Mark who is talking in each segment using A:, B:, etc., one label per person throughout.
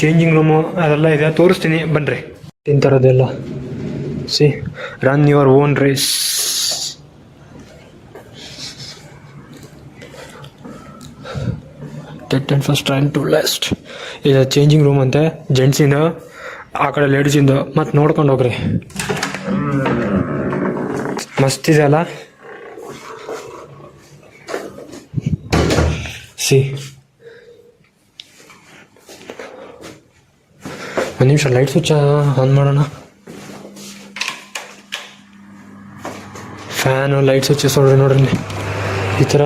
A: Changing room ಅದೆಲ್ಲ ಇದೆ, ತೋರಿಸ್ತೀನಿ ಬನ್ನಿರಿ. ತಿಂತಾರದೆಲ್ಲ see run your own race. Get and first train to last. ಇದು ಚೇಂಜಿಂಗ್ ರೂಮ್ ಅಂತೆ, ಜೆಂಟ್ಸಿಂದ, ಆ ಕಡೆ ಲೇಡೀಸಿಂದ. ಮತ್ತು ನೋಡ್ಕೊಂಡು ಹೋಗ್ರಿ, ಮಸ್ತಿದೆ ಅಲ್ಲ. ಸಿ ಒಂದು ನಿಮಿಷ ಲೈಟ್ ಸ್ವಿಚ್ ಆನ್ ಮಾಡೋಣ. ಫ್ಯಾನು ಲೈಟ್ ಸ್ವಿಚಸ್ ನೋಡ್ರಿ ಈ ಥರ.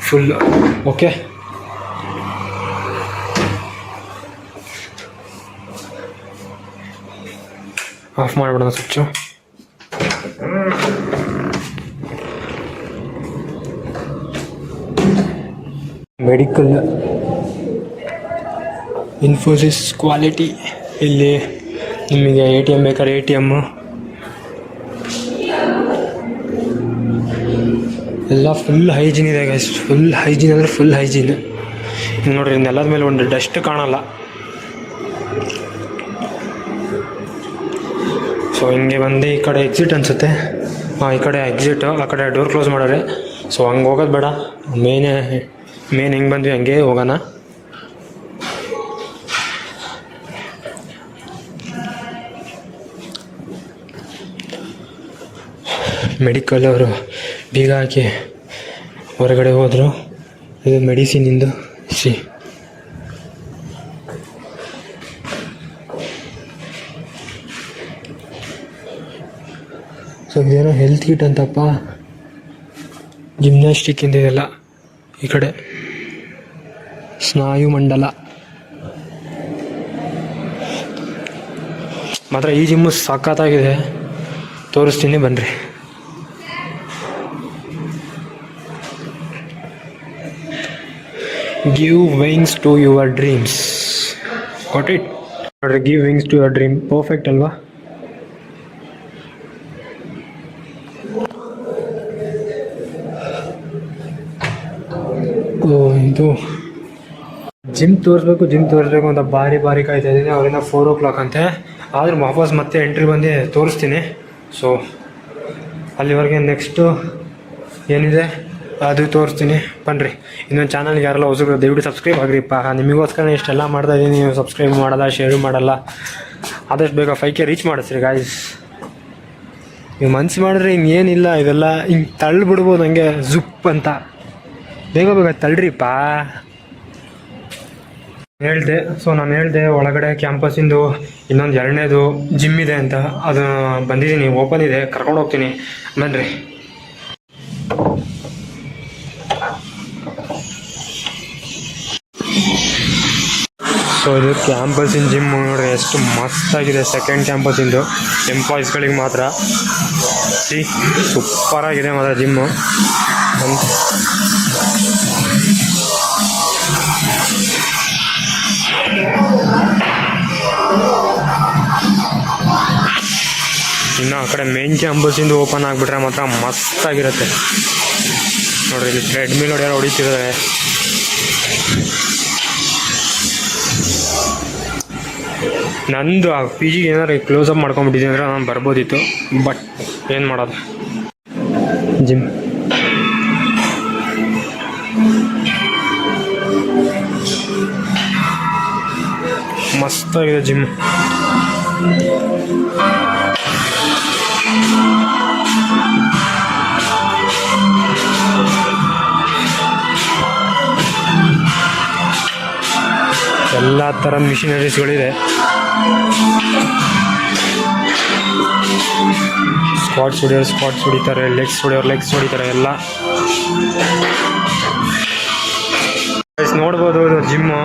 A: Full okay. ಆಫ್ ಮಾಡಿಬಿಡೋಣ ಸ್ವಿಚ್ಚು. Medical Infosys quality. ಇಲ್ಲಿ ನಿಮಗೆ ATM ಬೇಕಾದ್ರೆ ATM ಎಲ್ಲ ಫುಲ್ ಹೈಜೀನ್ ಇದೆ ಗೈಸ್. ಫುಲ್ ಹೈಜೀನ್ ಅಂದರೆ ಫುಲ್ ಹೈಜೀನ್. ನೋಡ್ರಿ ನೆಲದ ಮೇಲೆ ಒಂದು ಡಸ್ಟ್ ಕಾಣಲ್ಲ. ಸೊ ಹಿಂಗೆ ಬಂದು ಈ ಕಡೆ ಎಕ್ಸಿಟ್ ಅನಿಸುತ್ತೆ. ಈ ಕಡೆ ಎಕ್ಸಿಟ್, ಆ ಕಡೆ ಡೋರ್ ಕ್ಲೋಸ್ ಮಾಡೋರೆ. ಸೊ ಹಂಗೆ ಹೋಗೋದು ಬೇಡ, ಮೇನ್ ಹೆಂಗೆ ಬಂದ್ವಿ ಹಂಗೆ ಹೋಗೋಣ. ಮೆಡಿಕಲ್ ಅವರು ಬೀಗ ಹಾಕಿ ಹೊರಗಡೆ ಹೋದರು. ಇದು ಮೆಡಿಸಿನಿಂದು. ಸಿ ಸೊ ಇದೇನೋ ಹೆಲ್ತ್ ಕಿಟ್ ಅಂತಪ್ಪ, ಜಿಮ್ನಾಸ್ಟಿಕ್ ಇಂದ ಇದೆಲ್ಲ. ಈ ಕಡೆ ಸ್ನಾಯು ಮಂಡಲ. ಮಾತ್ರ ಈ ಜಿಮ್ಮು ಸಖತ್ತಾಗಿದೆ, ತೋರಿಸ್ತೀನಿ ಬನ್ನಿರಿ. Give wings to your dreams. Got it? ನೋಡ್ರಿ, give wings to your dream. Perfect ಅಲ್ವಾ? ಇದು ಜಿಮ್ ತೋರಿಸ್ಬೇಕು ಅಂತ ಭಾರಿ ಕಾಯ್ತಾ ಇದ್ದೀನಿ. ಅವರಿಂದ 4 o'clock ಅಂತೆ. ಆದರೂ ವಾಪಸ್ ಮತ್ತೆ ಎಂಟ್ರಿ ಬಂದು ತೋರಿಸ್ತೀನಿ. ಸೊ ಅಲ್ಲಿವರೆಗೆ ನೆಕ್ಸ್ಟು ಏನಿದೆ ಅದು ತೋರಿಸ್ತೀನಿ ಬನ್ನಿರಿ. ಇನ್ನೊಂದು ಚಾನಲ್ಗೆ ಯಾರೆಲ್ಲ ಹೊಸಬ್ರು ದಯವಿಟ್ಟು ಸಬ್ಸ್ಕ್ರೈಬ್ ಆಗಿರಿಪ್ಪ. ನಿಮಗೋಸ್ಕರ ಇಷ್ಟೆಲ್ಲ ಮಾಡ್ತಾಯಿದ್ದೀನಿ, ನೀವು ಸಬ್ಸ್ಕ್ರೈಬ್ ಮಾಡಲ್ಲ, ಶೇರು ಮಾಡಲ್ಲ. ಆದಷ್ಟು ಬೇಗ 5K ರೀಚ್ ಮಾಡಿಸ್ರಿ ಗಾಯ್ಸ್. ನೀವು ಮನ್ಸು ಮಾಡಿದ್ರೆ ಹಿಂಗೇನಿಲ್ಲ, ಇದೆಲ್ಲ ಹಿಂಗೆ ತಳ್ಳಿಬಿಡ್ಬೋದು ಹಂಗೆ ಜುಪ್ ಅಂತ. ಬೇಗ ತಳ್ಳಿರಿಪ್ಪ. ನಾನು ಹೇಳಿದೆ ಒಳಗಡೆ ಕ್ಯಾಂಪಸ್ಸಿಂದು ಇನ್ನೊಂದು 2ನೇದು ಜಿಮ್ ಇದೆ ಅಂತ. ಅದು ಬಂದಿದ್ದೀನಿ, ಓಪನ್ ಇದೆ, ಕರ್ಕೊಂಡು ಹೋಗ್ತೀನಿ ಬನ್ನಿರಿ. ಸೊ ಇದು ಕ್ಯಾಂಪಸ್ಸಿನ ಜಿಮ್ ನೋಡ್ರಿ, ಎಷ್ಟು ಮಸ್ತಾಗಿದೆ. ಸೆಕೆಂಡ್ ಕ್ಯಾಂಪಸ್ಸಿಂದು ಎಂಪ್ಲಾಯೀಸ್ಗಳಿಗೆ ಮಾತ್ರ. ಸೂಪರಾಗಿದೆ ಮಾತ್ರ ಜಿಮ್ಮು. ಇನ್ನು ಆ ಕಡೆ ಮೇನ್ ಕ್ಯಾಂಪಸ್ಸಿಂದು ಓಪನ್ ಆಗಿಬಿಟ್ರೆ ಮಾತ್ರ ಮಸ್ತಾಗಿರುತ್ತೆ ನೋಡ್ರಿ. ಇಲ್ಲಿ ಟ್ರೆಡ್ಮಿಲ್ ಹೊಡೆಯಾರು ಹೊಡಿತಿದ್ದಾರೆ. ನಂದು ಆ PG ಏನಾದ್ರು ಕ್ಲೋಸಪ್ ಮಾಡ್ಕೊಂಬಿಟ್ಟಿದ್ದೀನಿ ಅಂದರೆ ನಾನು ಬರ್ಬೋದಿತ್ತು, ಬಟ್ ಏನು ಮಾಡೋದು. ಜಿಮ್ ಮಸ್ತಾಗಿದೆ ಜಿಮ್. ಎಲ್ಲ ಥರ ಮಿಷಿನರೀಸ್ಗಳಿದೆ. ಸ್ಕ್ವಾಟ್ಸ್ ಹೊಡಿತಾರೆ, ಲೆಗ್ಸ್ ಹೊಡಿತಾರೆ ಎಲ್ಲ ನೋಡ್ಬೋದು. ಇದು ಜಿಮ್ಮು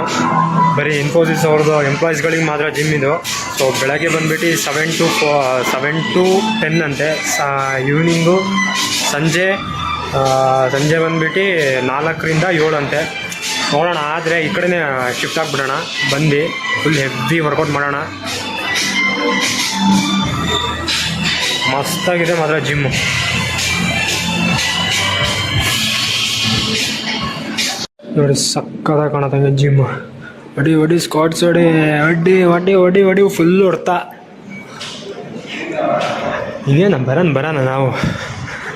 A: ಬರೀ ಇನ್ಫೋಸಿಸ್ ಅವ್ರದ್ದು ಎಂಪ್ಲಾಯೀಸ್ಗಳಿಗೆ ಮಾತ್ರ ಜಿಮ್ ಇದು. ಸೊ ಬೆಳಗ್ಗೆ ಬಂದುಬಿಟ್ಟು 7 to 10 ಅಂತೆ. ಈವ್ನಿಂಗು ಸಂಜೆ ಬಂದುಬಿಟ್ಟು 4ರಿಂದ 7 ಅಂತೆ. ನೋಡೋಣ, ಆದರೆ ಈ ಕಡೆನೇ ಶಿಫ್ಟ್ ಆಗಿಬಿಡೋಣ. ಬಂದು ಫುಲ್ ಹೆವಿ ವರ್ಕೌಟ್ ಮಾಡೋಣ. ಮಸ್ತಾಗಿದೆ ಮಾತ್ರ ಜಿಮ್ಮು. ನೋಡಿ ಸಕ್ಕದಾಗಿ ಕಾಣತ್ತಂಗೆ ಜಿಮ್. ಹೊಡಿ ಸ್ಕ್ವಾಟ್ಸ್ ಹೊಡಿ ಫುಲ್ ಹೊಡ್ತಾ. ಇದೇನ ಬರೋಣ ನಾವು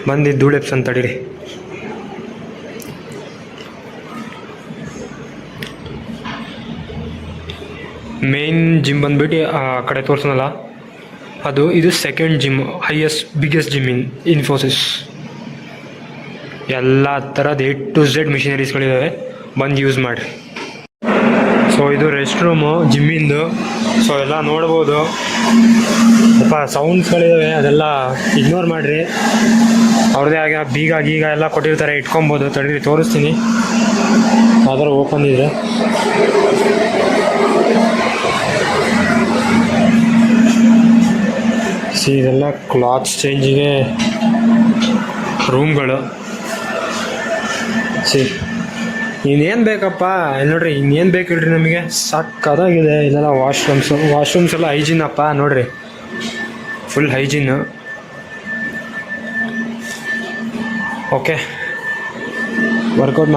A: ಬಂದಿದ್ದು ಧೂಳೆಪ್ಸ್ ಅಂತ ತಡೀರಿ. ಮೇನ್ ಜಿಮ್ ಬಂದ್ಬಿಟ್ಟು ಆ ಕಡೆ ತೋರಿಸೋನಲ್ಲ ಇದು ಸೆಕೆಂಡ್ ಜಿಮ್, ಬಿಗ್ಗೆಸ್ಟ್ ಜಿಮ್ ಇನ್ ಇನ್ಫೋಸಿಸ್. ಎಲ್ಲ ಥರದ A to Z ಮಿಷಿನರೀಸ್ಗಳಿದ್ದಾವೆ, ಬಂದು ಯೂಸ್ ಮಾಡಿರಿ. ಸೊ ಇದು ರೆಸ್ಟ್ ರೂಮು ಜಿಮ್ಮಿಂದು. ಸೊ ಎಲ್ಲ ನೋಡ್ಬೋದು, ಸ್ವಲ್ಪ ಸೌಂಡ್ಸ್ಗಳಿದ್ದಾವೆ, ಅದೆಲ್ಲ ಇಗ್ನೋರ್ ಮಾಡಿರಿ. ಅವ್ರದ್ದೇ ಆಗ ಗೀಗ ಎಲ್ಲ ಕೊಟ್ಟಿರ್ತಾರೆ, ಇಟ್ಕೊಬೋದು. ತಡೀರಿ ತೋರಿಸ್ತೀನಿ, ಯಾವ್ದಾರು ಓಪನ್ ಇದೆ. ಇದೆಲ್ಲ ಕ್ಲಾತ್ಸ್ ಚೇಂಜಿಗೆ ರೂಮ್ಗಳು. ಇನ್ನೇನು ಬೇಕಪ್ಪ, ಇಲ್ಲಿ ನೋಡ್ರಿ, ಇನ್ನೇನು ಬೇಕು ಹೇಳ್ರಿ ನಮಗೆ, ಸಕ್ಕದಾಗಿದೆ. ಇದೆಲ್ಲ ವಾಶ್ರೂಮ್ಸ್ ಎಲ್ಲ ಹೈಜೀನ್ ಅಪ್ಪ, ನೋಡ್ರಿ ಫುಲ್ ಹೈಜೀನು. ಓಕೆ, ವರ್ಕೌಟ್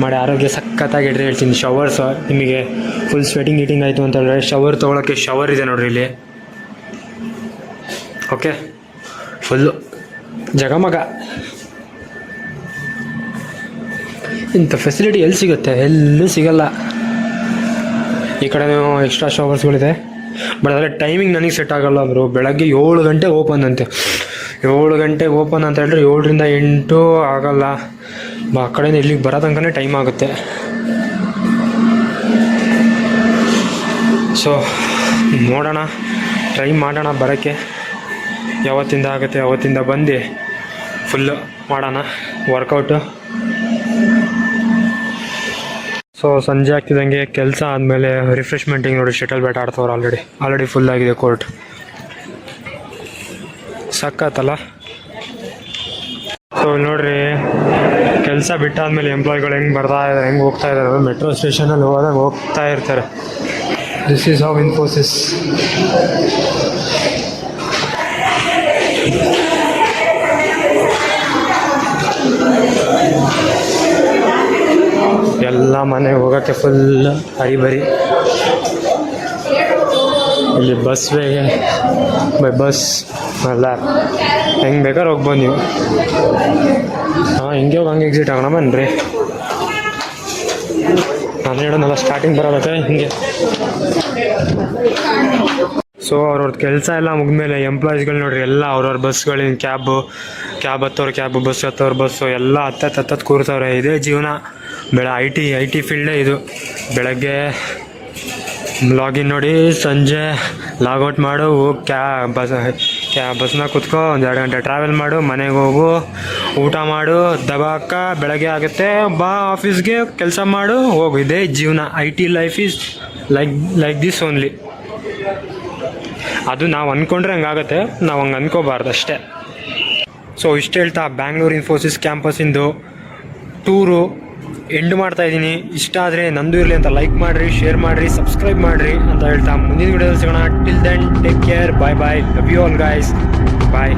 A: ಮಾಡಿ ಆರೋಗ್ಯ ಸಖತ್ತಾಗಿಡ್ರಿ ಹೇಳ್ತೀನಿ. ಶವರ್ಸ್ ನಿಮಗೆ ಫುಲ್ ಸ್ವೆಟಿಂಗ್ ಆಯಿತು ಅಂತ ಹೇಳಿದ್ರೆ ಶವರ್ ತೊಗೊಳಕ್ಕೆ ಶವರ್ ಇದೆ ನೋಡ್ರಿ ಇಲ್ಲಿ. ಓಕೆ, ಫುಲ್ಲು ಜಗಮಗ. ಇಂಥ ಫೆಸಿಲಿಟಿ ಎಲ್ಲಿ ಸಿಗುತ್ತೆ? ಎಲ್ಲೂ ಸಿಗಲ್ಲ. ಈ ಕಡೆನೂ ಎಕ್ಸ್ಟ್ರಾ ಶವರ್ಸ್ಗಳಿದೆ, ಬಟ್ ಅದರ ಟೈಮಿಂಗ್ ನನಗೆ ಸೆಟ್ ಆಗೋಲ್ಲ ಬ್ರೋ. ಬೆಳಗ್ಗೆ 7 ಗಂಟೆಗೆ ಓಪನ್ ಅಂತೆ. 7 ಗಂಟೆಗೆ ಓಪನ್ ಅಂತ ಹೇಳಿದ್ರೆ 7 ರಿಂದ 8 ಆಗೋಲ್ಲ. ಆ ಕಡೆಯಿಂದ ಇಲ್ಲಿಗೆ ಬರೋ ತನಕನೇ ಟೈಮ್ ಆಗುತ್ತೆ. ಸೊ ನೋಡೋಣ, ಟ್ರೈ ಮಾಡೋಣ ಬರೋಕ್ಕೆ. ಯಾವತ್ತಿಂದ ಆಗುತ್ತೆ ಅವತ್ತಿಂದ ಬಂದು ಫುಲ್ಲು ಮಾಡೋಣ ವರ್ಕೌಟು. ಸೊ ಸಂಜೆ ಆಗ್ತಿದ್ದಂಗೆ ಕೆಲಸ ಆದಮೇಲೆ ರಿಫ್ರೆಶ್ಮೆಂಟಿಗೆ ನೋಡಿ ಶಟಲ್ ಬ್ಯಾಟ್ ಆಡ್ತವ್ರು. ಆಲ್ರೆಡಿ ಫುಲ್ ಆಗಿದೆ ಕೋರ್ಟ್. ಸಕ್ಕತ್ತಲ್ಲ. ಸೊ ನೋಡ್ರಿ, ಕೆಲಸ ಬಿಟ್ಟಾದ್ಮೇಲೆ ಎಂಪ್ಲಾಯಿಗಳು ಹೆಂಗೆ ಹೋಗ್ತಾ ಇದ್ದಾರೆ, ಮೆಟ್ರೋ ಸ್ಟೇಷನಲ್ಲಿ ಹೋಗ್ತಾ ಇರ್ತಾರೆ. This is how Infosys. ಎಲ್ಲ ಮನೆಗೆ ಹೋಗೋಕ್ಕೆ ಫುಲ್ ಹರಿಬರಿ. ಇಲ್ಲಿ ಬಸ್ ಅಲ್ಲ, ಹೆಂಗೆ ಬೇಕಾದ್ರೆ ಹೋಗ್ಬೋದು ನೀವು. ಹಿಂಗೆ ಹೋಗಿ ಹಂಗೆ ಎಕ್ಸಿಟ್ ಆಗೋಣ ಬನ್ನಿರಿ. ನಾನು ಹೇಳೋನಲ್ಲ, ಸ್ಟಾರ್ಟಿಂಗ್ ಬರೋದಕ್ಕೆ ಹಿಂಗೆ. ಸೊ ಅವ್ರವ್ರದ್ದು ಕೆಲಸ ಎಲ್ಲ ಮುಗಿದ್ಮೇಲೆ ಎಂಪ್ಲಾಯೀಸ್ಗಳು ನೋಡ್ರಿ, ಎಲ್ಲ ಅವ್ರವ್ರ ಬಸ್ಗಳಿಂದ ಕ್ಯಾಬ್ ಹತ್ತೋರು ಬಸ್ ಹತ್ತೋರು ಬಸ್ಸು ಎಲ್ಲ ಹತ್ತತ್ತು ಕೂರ್ತವ್ರೆ. ಇದೇ ಜೀವನ. ಐ ಟಿ ಫೀಲ್ಡೇ ಇದು. ಬೆಳಗ್ಗೆ ಲಾಗಿನ್ ನೋಡಿ, ಸಂಜೆ ಲಾಗೌಟ್ ಮಾಡು, ಹೋಗಿ ಬಸ್ನಾಗ ಕುತ್ಕೋ, 1-2 ಗಂಟೆ ಟ್ರಾವೆಲ್ ಮಾಡು, ಮನೆಗೆ ಹೋಗು, ಊಟ ಮಾಡು, ದಬಾಕ, ಬೆಳಗ್ಗೆ ಆಗುತ್ತೆ, ಬಾ ಆಫೀಸ್ಗೆ, ಕೆಲಸ ಮಾಡು, ಹೋಗು. ಇದೇ ಜೀವನ. I T life is like this only. ಅದು ನಾವು ಅಂದ್ಕೊಂಡ್ರೆ ಹಂಗಾಗತ್ತೆ, ನಾವು ಹಂಗೆ ಅಂದ್ಕೋಬಾರ್ದು ಅಷ್ಟೇ. ಸೊ ಇಷ್ಟು ಹೇಳ್ತಾ ಬ್ಯಾಂಗ್ಳೂರು ಇನ್ಫೋಸಿಸ್ ಕ್ಯಾಂಪಸ್ಸಿಂದು ಟೂರು ಎಂಡ್ ಮಾಡ್ತಾಯಿದ್ದೀನಿ. ಇಷ್ಟ ಆದರೆ ನಂದು ಇರಲಿ ಅಂತ ಲೈಕ್ ಮಾಡಿರಿ, ಶೇರ್ ಮಾಡಿರಿ, ಸಬ್ಸ್ಕ್ರೈಬ್ ಮಾಡಿರಿ ಅಂತ ಹೇಳ್ತಾ ಮುಂದಿನ ವಿಡಿಯೋದಲ್ಲಿ ಸಿಗೋಣ. Till then take care, bye. Love you all guys, bye.